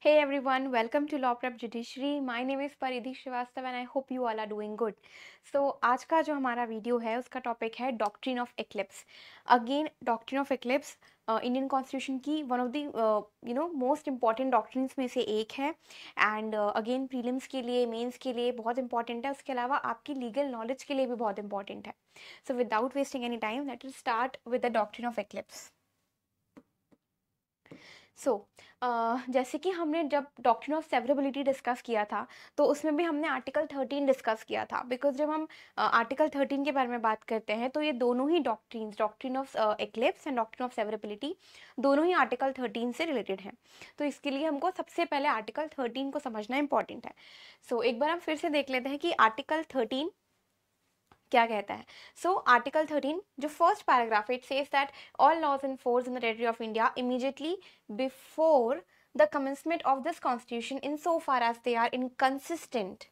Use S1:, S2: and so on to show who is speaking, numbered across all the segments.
S1: Hey everyone, welcome to Law Prep Judiciary. My name is Paridhi Srivastava and I hope you all are doing good. So आज का जो हमारा video है उसका topic है doctrine of eclipse. Again doctrine of eclipse Indian constitution की one of the most important doctrines में से एक है एंड अगेन प्रीलिम्स के लिए मेंस के लिए बहुत इंपॉर्टेंट है. उसके अलावा आपकी लीगल नॉलेज के लिए भी बहुत इंपॉर्टेंट है. So without wasting any time let us start with the doctrine of eclipse. जैसे कि हमने जब डॉक्ट्रिन ऑफ सेवरेबिलिटी डिस्कस किया था तो उसमें भी हमने आर्टिकल 13 डिस्कस किया था. बिकॉज जब हम आर्टिकल 13 के बारे में बात करते हैं तो ये दोनों ही doctrine of eclipse and doctrine of severability दोनों ही आर्टिकल 13 से रिलेटेड हैं. तो इसके लिए हमको सबसे पहले आर्टिकल 13 को समझना इंपॉर्टेंट है. एक बार हम फिर से देख लेते हैं कि आर्टिकल 13 क्या कहता है. आर्टिकल 13 जो first paragraph it says that all laws in force in the territory of India immediately before the commencement of this constitution in so far as they are inconsistent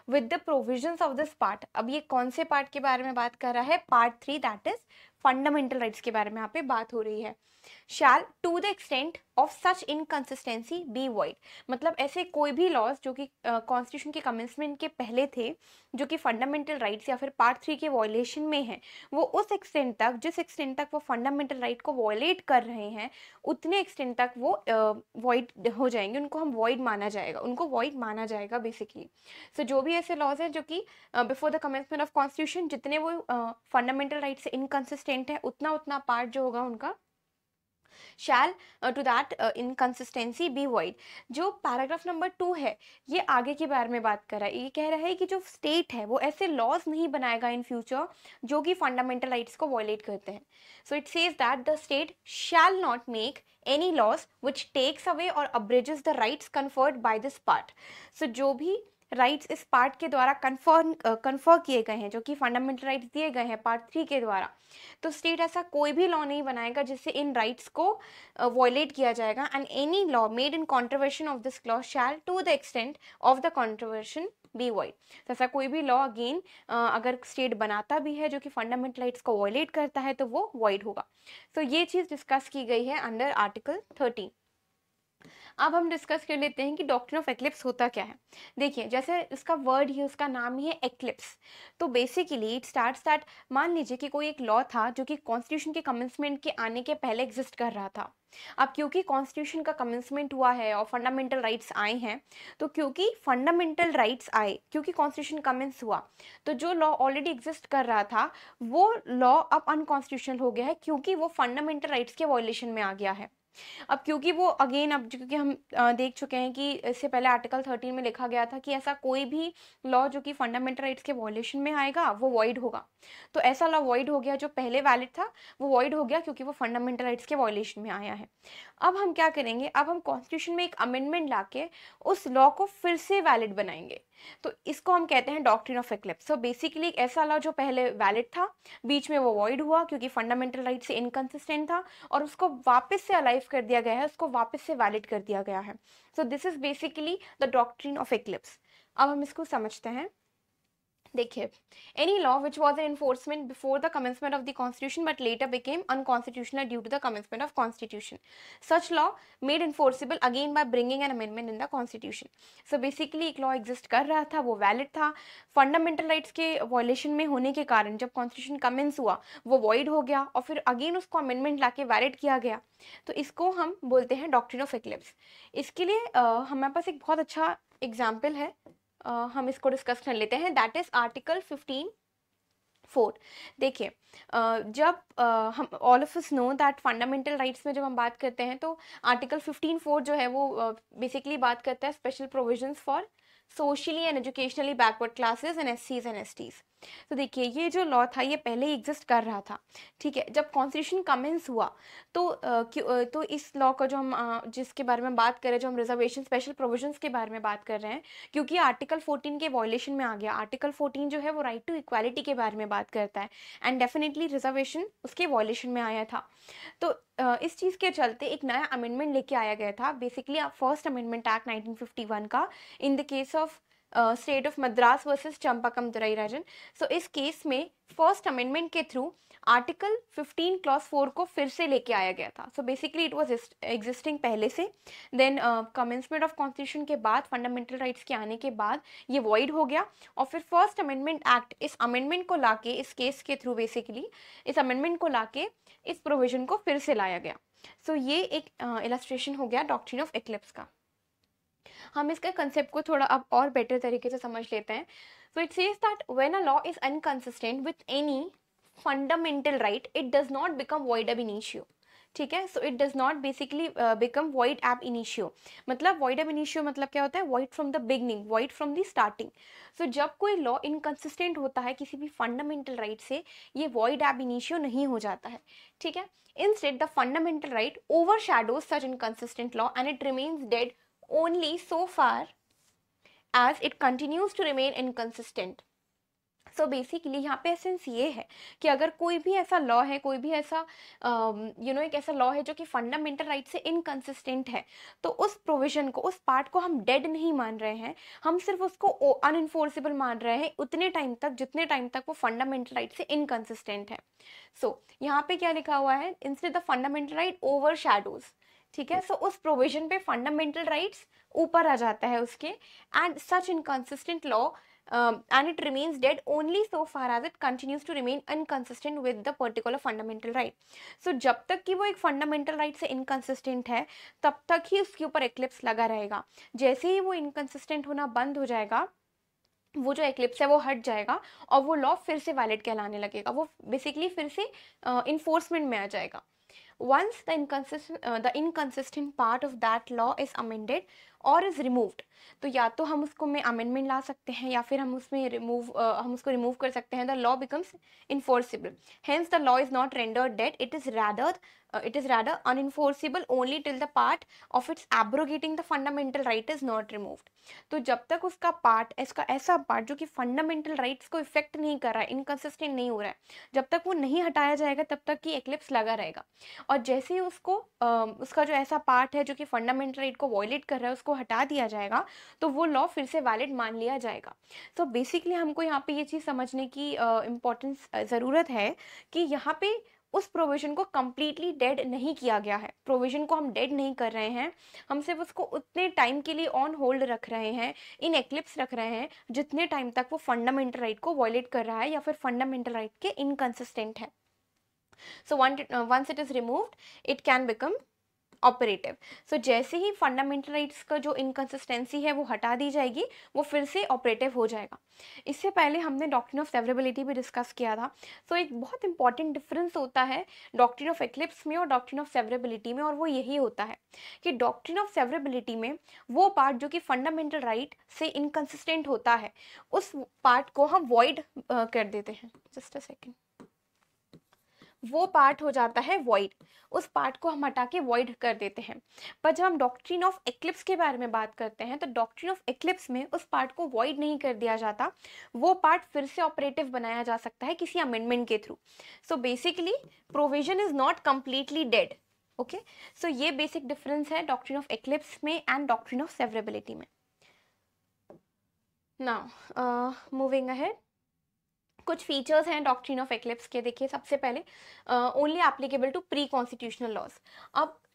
S1: with the provisions of this part. अब ये कौन से part के बारे में बात कर रहा है? Part 3 that is fundamental rights के बारे में यहाँ पे बात हो रही है. Shall to the extent of such inconsistency be void. मतलब ऐसे कोई भी लॉज जो कि कॉन्स्टिट्यूशन के कमेंसमेंट के पहले थे जो कि फंडामेंटल राइट्स या फिर पार्ट 3 के वॉयलेशन में है, वो उस एक्सटेंट तक जिस एक्सटेंट तक वो फंडामेंटल राइट को वॉयलेट कर रहे हैं उतने एक्सटेंट तक वो वॉइड हो जाएंगे. उनको हम वॉइड माना जाएगा, उनको वॉइड माना जाएगा बेसिकली. जो भी ऐसे लॉज हैं जो कि before the commencement of constitution जितने वो फंडामेंटल राइट से इनकंसिस्टेंट है उतना पार्ट जो होगा उनका shall to that inconsistency be void. जो पैराग्राफ नंबर 2 है ये आगे के बारे में बात कर रहा है. ये कह रहा है कि जो स्टेट है वो ऐसे लॉज नहीं बनाएगा इन फ्यूचर जो कि फंडामेंटल राइट्स को वॉयलेट करते हैं. It says that the state shall not make any laws which takes away or abridges the rights conferred by this part. जो भी राइट्स इस पार्ट के द्वारा कन्फर किए गए हैं जो कि फंडामेंटल राइट्स दिए गए हैं पार्ट 3 के द्वारा, तो स्टेट ऐसा कोई भी लॉ नहीं बनाएगा जिससे इन राइट्स को वॉयलेट किया जाएगा. And any law made in contravention of this clause shall to the extent of the contravention be void. ऐसा कोई भी लॉ अगेन अगर स्टेट बनाता भी है जो कि फंडामेंटल राइट्स को वॉयलेट करता है तो वो वॉइड होगा. ये चीज़ डिस्कस की गई है अंडर आर्टिकल 13. अब हम डिस्कस कर लेते हैं कि डॉक्ट्रिन ऑफ एक्लिप्स होता क्या है. देखिए जैसे उसका वर्ड ही उसका नाम ही है एक्लिप्स. तो बेसिकली इट स्टार्ट्स दैट मान लीजिए कि कोई एक लॉ था जो कि कॉन्स्टिट्यूशन के कमेंसमेंट के आने के पहले एग्जिस्ट कर रहा था. अब क्योंकि कॉन्स्टिट्यूशन का कमेंसमेंट हुआ है और फंडामेंटल राइट्स आए हैं, तो क्योंकि फंडामेंटल राइट्स आए, क्योंकि कॉन्स्टिट्यूशन कमेंस हुआ, तो जो लॉ ऑलरेडी एग्जिस्ट कर रहा था वो लॉ अब अनकॉन्स्टिट्यूशनल हो गया है क्योंकि वो फंडामेंटल राइट्स के वॉयलेशन में आ गया है. अब क्योंकि वो अगेन अब क्योंकि हम देख चुके हैं कि इससे पहले आर्टिकल 13 में लिखा गया था कि ऐसा कोई भी लॉ जो कि फंडामेंटल राइट्स के वॉयलेशन में आएगा वो वॉइड होगा. तो ऐसा लॉ वॉइड हो गया जो पहले वैलिड था वो वॉइड हो गया क्योंकि वो फंडामेंटल राइट्स के वॉयलेशन में आया है. अब हम क्या करेंगे, अब हम कॉन्स्टिट्यूशन में एक अमेंडमेंट लाके उस लॉ को फिर से वैलिड बनाएंगे. तो इसको हम कहते हैं डॉक्ट्रिन ऑफ एक्लिप्स. बेसिकली एक ऐसा लॉ जो पहले वैलिड था बीच में वो वॉइड हुआ क्योंकि फंडामेंटल राइट से इनकंसिस्टेंट था और उसको वापस से अलाइव कर दिया गया है, उसको वापस से वैलिड कर दिया गया है. This is basically the doctrine of eclipse. अब हम इसको समझते हैं. देखिए any law which was in enforcement before the commencement of the constitution but later became unconstitutional due to the commencement of constitution, such law made enforceable again by bringing an amendment in the constitution. Basically एक law exist कर रहा था, वो valid था, fundamental rights के violation में होने के कारण जब कॉन्स्टिट्यूशन कमेंस हुआ वो वॉइड हो गया और फिर अगेन उसको अमेंडमेंट लाके वैलिड किया गया. तो इसको हम बोलते हैं डॉक्ट्रिन ऑफ एक्लिप्स. इसके लिए हमारे पास एक बहुत अच्छा एग्जाम्पल है, हम इसको डिस्कस कर लेते हैं. That is article 15(4). देखिए जब हम all of us know that fundamental rights में जब हम बात करते हैं तो आर्टिकल 15(4) जो है वो बेसिकली बात करता है special provisions for socially and educationally backward classes and एससीज एंड एसटीज. देखिए ये जो लॉ था ये पहले ही एग्जिस्ट कर रहा था, ठीक है. जब कॉन्स्टिट्यूशन कमेंस हुआ तो इस लॉ का जो हम जिसके बारे में बात कर रहे हैं, जो हम रिजर्वेशन स्पेशल प्रोविजंस के बारे में बात कर रहे हैं, क्योंकि आर्टिकल 14 के वॉयलेशन में आ गया. आर्टिकल 14 जो है वो राइट टू इक्वालिटी के बारे में बात करता है एंड डेफिनेटली रिजर्वेशन उसके वॉयलेशन में आया था. तो इस चीज़ के चलते एक नया अमेंडमेंट लेके आया गया था, बेसिकली फर्स्ट अमेंडमेंट एक्ट 1951 का in the case of state of Madras versus Champakam Dorairajan. इस केस में फर्स्ट अमेंडमेंट के थ्रू आर्टिकल 15 क्लॉज 4 को फिर से लेके आया गया था. So basically it was existing पहले से, देन कमेंसमेंट ऑफ कॉन्स्टिट्यूशन के बाद, फंडामेंटल राइट्स के आने के बाद ये वॉइड हो गया, और फिर फर्स्ट अमेंडमेंट एक्ट इस अमेंडमेंट को लाके, इस केस के थ्रू बेसिकली इस अमेंडमेंट को लाके इस प्रोविजन को फिर से लाया गया. सो ये एक इलस्ट्रेशन हो गया डॉक्ट्रिन ऑफ एक्लिप्स का. हम इसके कंसेप्ट को थोड़ा अब और बेटर तरीके से समझ लेते हैं. So it says that when a law is inconsistent with any fundamental right, it does not become void ab initio. ठीक है, so it does not basically become void ab initio. मतलब वॉइड ab initio मतलब क्या होता है? Void from the beginning, void from the starting. सो जब कोई लॉ इनकंसिस्टेंट होता है किसी भी फंडामेंटल राइट से, ये वॉइड ab initio नहीं हो जाता है. ठीक है, instead the fundamental right overshadows such inconsistent law and it remains dead only so far as it continues to remain inconsistent. So basically यहाँ पे एसेंस ये है कि अगर कोई भी ऐसा लॉ है, कोई भी ऐसा एक ऐसा लॉ है जो कि फंडामेंटल राइट से इनकंसिस्टेंट है, तो उस प्रोविजन को, उस पार्ट को हम डेड नहीं मान रहे हैं, हम सिर्फ उसको अनइन्फोर्सेबल मान रहे हैं उतने टाइम तक जितने टाइम तक वो फंडामेंटल राइट से इनकंसिस्टेंट है. सो यहाँ पे क्या लिखा हुआ है? Instead the fundamental right over shadows. ठीक है, सो उस प्रोविजन पे फंडामेंटल राइट्स ऊपर आ जाता है उसके, and such inconsistent law and it remains dead only so far as it continues to remain inconsistent with the particular fundamental right. So जब तक कि वो एक fundamental right से inconsistent है, तब तक ही उसके ऊपर eclipse लगा रहेगा. जैसे ही वो inconsistent होना बंद हो जाएगा, वो जो एक्लिप्स है वो हट जाएगा और वो लॉ फिर से वैलिड कहलाने लगेगा, वो बेसिकली फिर से इन्फोर्समेंट में आ जाएगा. Once the inconsistent part of that law is amended or is removed, तो या तो हम उसको में अमेंडमेंट ला सकते हैं या फिर हम उसको रिमूव कर सकते हैं. The law becomes enforceable. Hence the law is not rendered dead, it is rather unenforceable only till the part of its abrogating the fundamental right is not removed. तो जब तक उसका पार्ट, इसका ऐसा पार्ट जो कि फंडामेंटल राइट्स को effect नहीं कर रहा है, इनकंसिस्टेंट नहीं हो रहा है, जब तक वो नहीं हटाया जाएगा तब तक की एक्लिप्स लगा रहेगा. और जैसे ही उसका जो ऐसा पार्ट है जो कि फंडामेंटल राइट को वॉयलेट कर रहा है उसको हटा दिया जाएगा, तो वो लॉ फिर से वैलिड मान लिया जाएगा. तो बेसिकली हमको यहाँ पे ये चीज़ समझने की इम्पोर्टेंस ज़रूरत है कि यहाँ पे उस प्रोविजन को कम्प्लीटली डेड नहीं किया गया है. प्रोविजन को हम डेड नहीं कर रहे हैं, हम सिर्फ उसको उतने टाइम के लिए ऑन होल्ड रख रहे हैं, इन एक्लिप्स रख रहे हैं जितने टाइम तक वो फंडामेंटल राइट को वॉयलेट कर रहा है या फिर फंडामेंटल राइट के इनकंसिस्टेंट है. So once it is removed, it can become operative. So जैसे ही फंडामेंटल राइट्स का जो इनकंसिस्टेंसी है वो हटा दी जाएगी, वो फिर से ऑपरेटिव हो जाएगा. इससे पहले हमने डॉक्ट्रिन ऑफ सेवरेबिलिटी भी डिस्कस किया था. सो एक बहुत इंपॉर्टेंट डिफरेंस होता है डॉक्ट्रिन ऑफ एक्लिप्स में और डॉक्ट्रिन ऑफ सेवरेबिलिटी में, और वो यही होता है कि डॉक्ट्रिन ऑफ सेवरेबिलिटी में वो पार्ट जो कि फंडामेंटल राइट से इनकंसिस्टेंट होता है, उस पार्ट को हम वॉइड कर देते हैं. Just a second. वो पार्ट हो जाता है वॉइड, उस पार्ट को हम हटा के वॉइड कर देते हैं. पर जब हम डॉक्ट्रिन ऑफ एक्लिप्स के बारे में बात करते हैं तो डॉक्ट्रिन ऑफ एक्लिप्स में उस पार्ट को वॉइड नहीं कर दिया जाता, वो पार्ट फिर से ऑपरेटिव बनाया जा सकता है किसी अमेंडमेंट के through. So basically provision is not completely dead. Okay, so ये बेसिक डिफरेंस है डॉक्ट्रिन ऑफ एक्लिप्स में एंड डॉक्ट्रिन ऑफ सेवरेबिलिटी में. नाउ मूविंग अहेड, कुछ फीचर्स हैं डॉक्ट्रिन ऑफ एक्लिप्स के. देखिए, सबसे पहले only applicable to pre constitutional laws.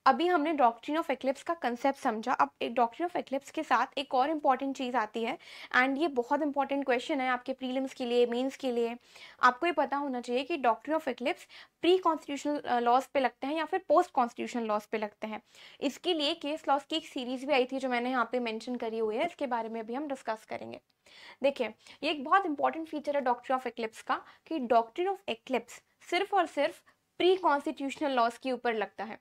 S1: अभी हमने डॉक्ट्रिन ऑफ एक्लिप्स का कंसेप्ट समझा. अब एक डॉक्ट्रिन ऑफ एक्लिप्स के साथ एक और इम्पॉर्टेंट चीज़ आती है, एंड ये बहुत इंपॉर्टेंट क्वेश्चन है आपके प्रीलिम्स के लिए, मेंस के लिए. आपको ये पता होना चाहिए कि doctrine of eclipse pre constitutional laws पे लगते हैं या फिर पोस्ट कॉन्स्टिट्यूशनल लॉज पे लगते हैं. इसके लिए केस लॉज की एक सीरीज भी आई थी जो मैंने यहाँ पे मेंशन करी हुई है, इसके बारे में भी हम डिस्कस करेंगे. देखिए, ये एक बहुत इंपॉर्टेंट फीचर है डॉक्ट्रिन ऑफ एक्लिप्स का कि डॉक्ट्रिन ऑफ एक्लिप्स सिर्फ और सिर्फ प्री कॉन्स्टिट्यूशनल लॉज के ऊपर लगता है.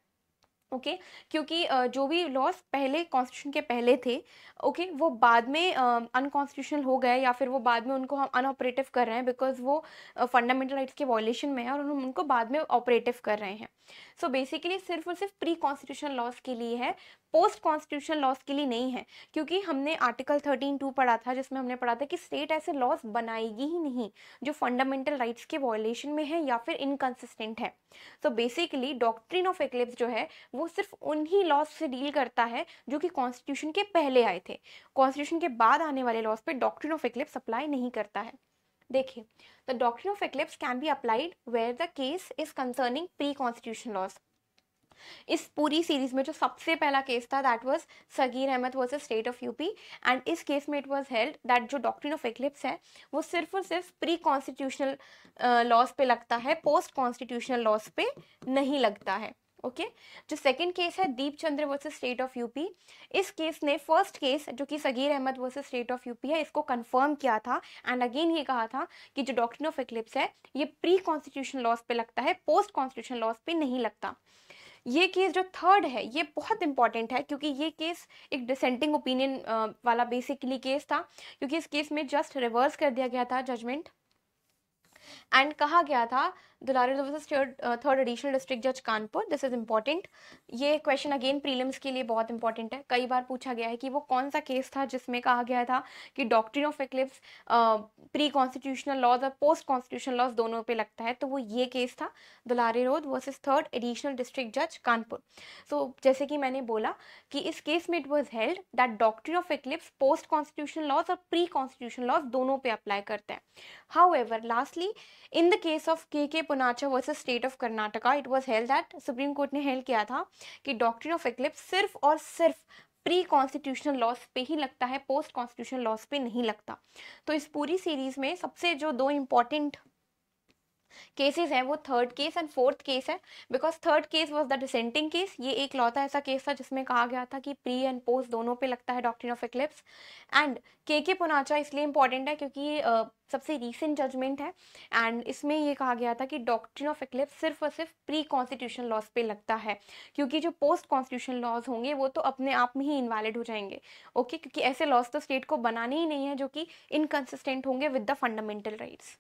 S1: ओके, क्योंकि जो भी लॉज पहले कॉन्स्टिट्यूशन के पहले थे, ओके, वो बाद में अनकॉन्स्टिट्यूशनल हो गए या फिर वो बाद में उनको हम अनऑपरेटिव कर रहे हैं बिकॉज वो फंडामेंटल राइट्स के वॉयलेशन में है और हम उनको बाद में ऑपरेटिव कर रहे हैं. सो बेसिकली सिर्फ और सिर्फ प्री कॉन्स्टिट्यूशनल लॉज के लिए है, पोस्ट कॉन्स्टिट्यूशनल लॉज के लिए नहीं है. क्योंकि हमने आर्टिकल 13(2) पढ़ा था जिसमें हमने पढ़ा था कि स्टेट ऐसे लॉज बनाएगी ही नहीं जो फंडामेंटल राइट्स के वॉयलेशन में है या फिर इनकंसिस्टेंट है. So basically doctrine of eclipse जो है वो सिर्फ उन्हीं लॉज से डील करता है जो कि कॉन्स्टिट्यूशन के पहले आए थे. कॉन्स्टिट्यूशन के बाद आने वाले लॉज पे डॉक्ट्रिन ऑफ एक्लिप्स अप्लाई नहीं करता है. देखिए, the doctrine of eclipse can be applied where the case is concerning pre constitutional laws. इस पूरी सीरीज में जो सबसे पहला केस था that was Sagir Ahmed versus State of UP, and इस केस में इट वाज हेल्ड दैट जो डॉक्ट्रिन ऑफ एक्लिप्स है वो सिर्फ और सिर्फ प्री कॉन्स्टिट्यूशनल लॉज पे लगता है, पोस्ट कॉन्स्टिट्यूशनल लॉज पे नहीं लगता है। ओके जो सेकंड केस है Deep Chandra versus State of UP, इस केस ने फर्स्ट केस जो कि Sagir Ahmed versus State of UP है इसको कंफर्म किया था, एंड अगेन ये कहा था कि जो डॉक्ट्रिन ऑफ एक्लिप्स है ये प्री कॉन्स्टिट्यूशनल लॉज पे लगता है, पोस्ट कॉन्स्टिट्यूशनल लॉज पे नहीं लगता। ये केस जो थर्ड है ये बहुत इंपॉर्टेंट है क्योंकि ये केस एक डिसेंटिंग ओपिनियन वाला बेसिकली केस था, क्योंकि इस केस में जस्ट रिवर्स कर दिया गया था जजमेंट, एंड कहा गया था दुलारी थर्ड एडिशनल डिस्ट्रिक्ट जज कानपुर। दिस इज इंपॉर्टेंट, ये क्वेश्चन अगेन प्रीलिम्स के लिए बहुत इंपॉर्टेंट है, कई बार पूछा गया है कि वो कौन सा केस था जिसमें कहा गया था कि doctrine of eclipse pre constitutional laws और पोस्ट कॉन्स्टिट्यूशनल लॉज दोनों पे लगता है, तो वो ये केस था दुलारी रोड वर्सेस थर्ड एडिशनल डिस्ट्रिक्ट जज कानपुर। सो जैसे कि मैंने बोला कि इस केस में it was held that doctrine of eclipse post constitutional laws और प्री कॉन्स्टिट्यूशनल लॉज दोनों पे अप्लाई करते हैं। However lastly in the case of K.K. Punacha versus State of Karnataka, it was held that supreme court ने held किया था कि doctrine of eclipse सिर्फ और सिर्फ प्री कॉन्स्टिट्यूशनल लॉस पे ही लगता है, पोस्ट कॉन्स्टिट्यूशनल लॉस पे नहीं लगता। तो इस पूरी सीरीज में सबसे जो दो इंपॉर्टेंट केसेस हैं वो third case and fourth case है, because third case was the dissenting case, ये एक लौता ऐसा केस था जिसमें कहा गया था कि प्री एंड पोस्ट दोनों पे लगता है डॉक्ट्रिन ऑफ एक्लिप्स। एंड के पुनाचा इसलिए इंपॉर्टेंट है क्योंकि ये सबसे रीसेंट जजमेंट है, एंड इसमें ये कहा गया था कि डॉक्ट्रिन ऑफ एक्लिप्स सिर्फ और सिर्फ प्री कॉन्स्टिट्यूशनल लॉज पे लगता है, क्योंकि जो पोस्ट कॉन्स्टिट्यूशनल लॉज होंगे वो तो अपने आप में ही इनवैलिड हो जाएंगे। ओके क्योंकि ऐसे लॉज तो स्टेट को बनाने ही नहीं है जो कि इनकंसिस्टेंट होंगे विद द फंडामेंटल राइट्स।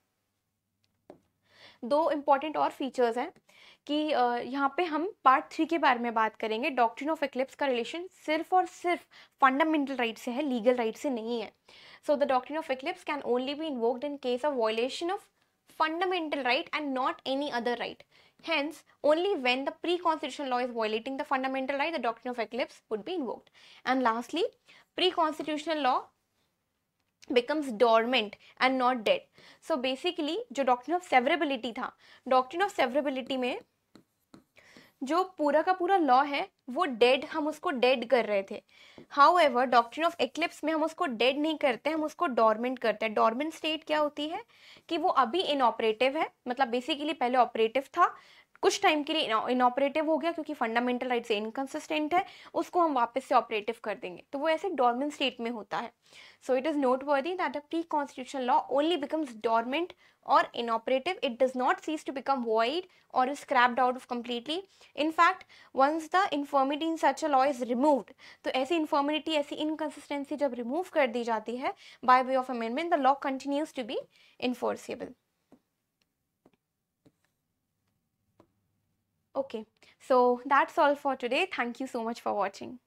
S1: दो इम्पॉर्टेंट और फीचर्स हैं कि यहाँ पे हम पार्ट 3 के बारे में बात करेंगे। डॉक्ट्रिन ऑफ एक्लिप्स का रिलेशन सिर्फ और सिर्फ फंडामेंटल राइट से है, लीगल राइट से नहीं है। So the doctrine of eclipse can only be invoked in case of violation of fundamental right and not any other right. Hence, only when the pre-constitutional law is violating the fundamental right, the doctrine of eclipse would be invoked. And lastly, pre-constitutional law becomes dormant and not dead. So basically जो doctrine of severability था, doctrine of severability में जो पूरा का पूरा law है वो dead, हम उसको डेड कर रहे थे। हाउएवर डॉक्ट्रिन ऑफ एक्लिप्स में हम उसको डेड नहीं करते, हम उसको डॉर्मेंट करते हैं। डॉर्मेंट स्टेट क्या होती है कि वो अभी इनऑपरेटिव है, मतलब बेसिकली पहले ऑपरेटिव था, कुछ टाइम के लिए इनऑपरेटिव हो गया क्योंकि फंडामेंटल राइट से इनकंसिस्टेंट है, उसको हम वापस से ऑपरेटिव कर देंगे, तो वो ऐसे डॉर्मेंट स्टेट में होता है। So it is noteworthy that the pre constitutional law only becomes dormant or inoperative, it does not cease to become void or is scrapped out of completely. In fact, once the infirmity in such a law is removed, तो ऐसी infirmity, ऐसी inconsistency जब remove कर दी जाती है by way of amendment, the law continues to be enforceable. Okay, so that's all for today. Thank you so much for watching.